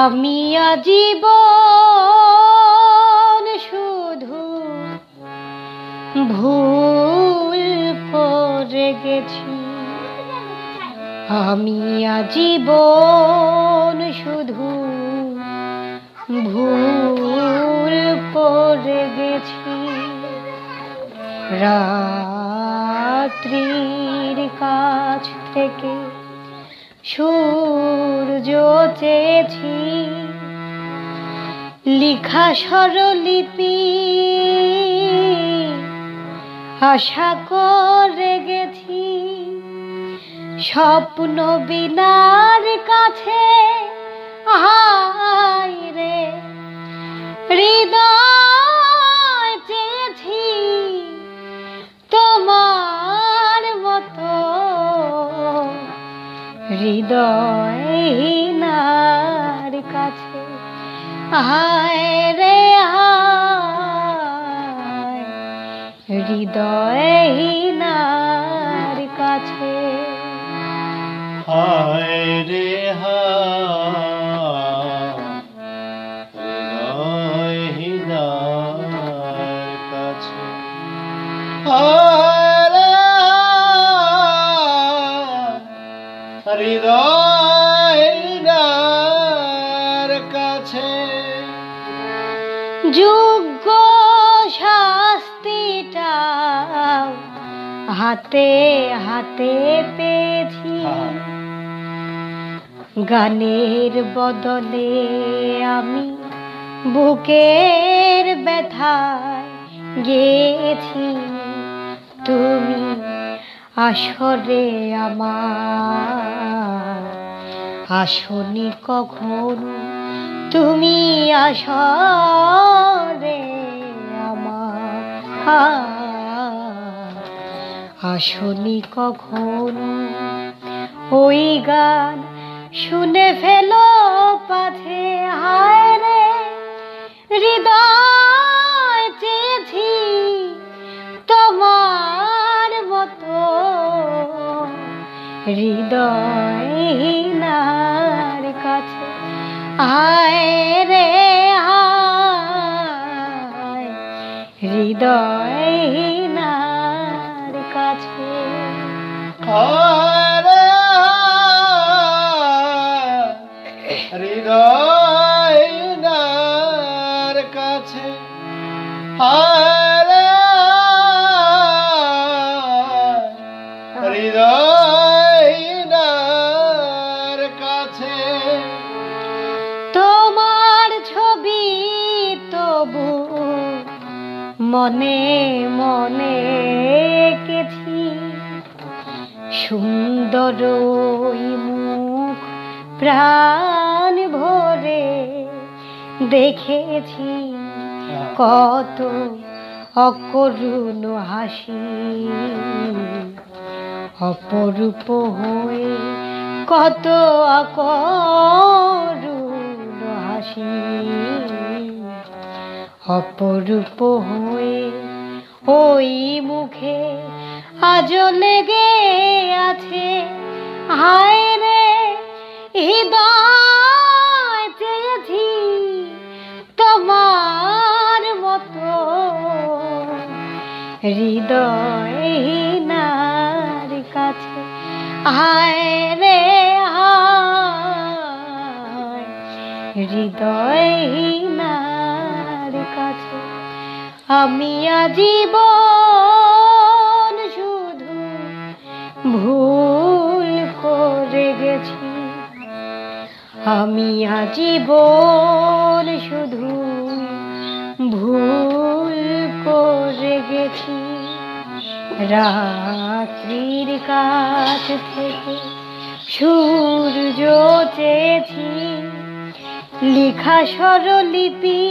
আমি আজীবন শুধু ভুল করে গেছি। আমি আজীবন শুধু ভুল করে গেছি। রাত্রির কাছ থেকে সূর্য চেয়েছি, লিখা স্বরলিপি আশা করে গেছি। স্বপ্ন বিনার কাছে হায় রে হৃদয় চেয়েছি, তোমার মতো হৃদয়হীনার কাছে হায় রে হায় হৃদয়হীনার কাছে হায় রে হায় হৃদয়হীনার কাছে হায় রে হৃদয়হীনার কাছে। যোগ্য শাস্তিটা হাতে হাতে পেয়েছি, গানের বদলে আমি বুকের ব্যথায় গেছি। তুমি আসরে আমার আসনি কখনো, তুমি আসরে আমার আসনি কখনো। ওই গান শুনে ফেলো পাছে হায় রে হৃদয় চেয়েছি, তোমার মতো হৃদয়হীনার কাছে হায় রে হায় হৃদয়হীনার কাছে হায় রে হৃদয়হীনার কাছে হায় রে হৃদয়হীনার কাছে। তোমার ছবি তবু মনে মনে এঁকেছি, সুন্দর ওই মুখ প্রাণ ভরে দেখেছি। কত অকরুণ হাসি অপরূপ হয়ে, কত অকরুণ হাসি অপরূপ হয়ে ওই মুখে আজও লেগে আছে হায় রে হৃদয় চেয়েছি, তোমার মতো হৃদয়হীনার কাছে হায় রে হায় হৃদয়হীনার কাছে। আমি আজীবন শুধু ভুল করে গেছি। আমি আজীবন শুধু ভুল করে গেছি। রাত্রির কাছ থেকে সূর্য চেয়েছি, লিখা স্বরলিপি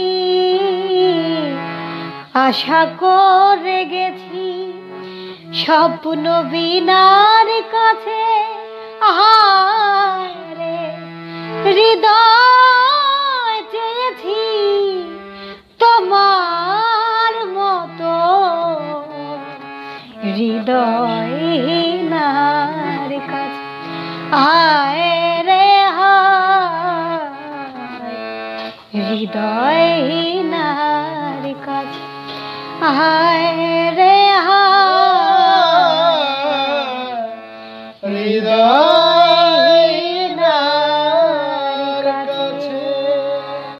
আশা করে গেছি। স্বপ্ন বিনার কাছে হায় রে হৃদয় চেয়েছি, তোমার মতো হৃদয়হীনার কাছে হায় রে হায় হৃদয়হীনার কাছে। হায় রে হায়, হৃদয়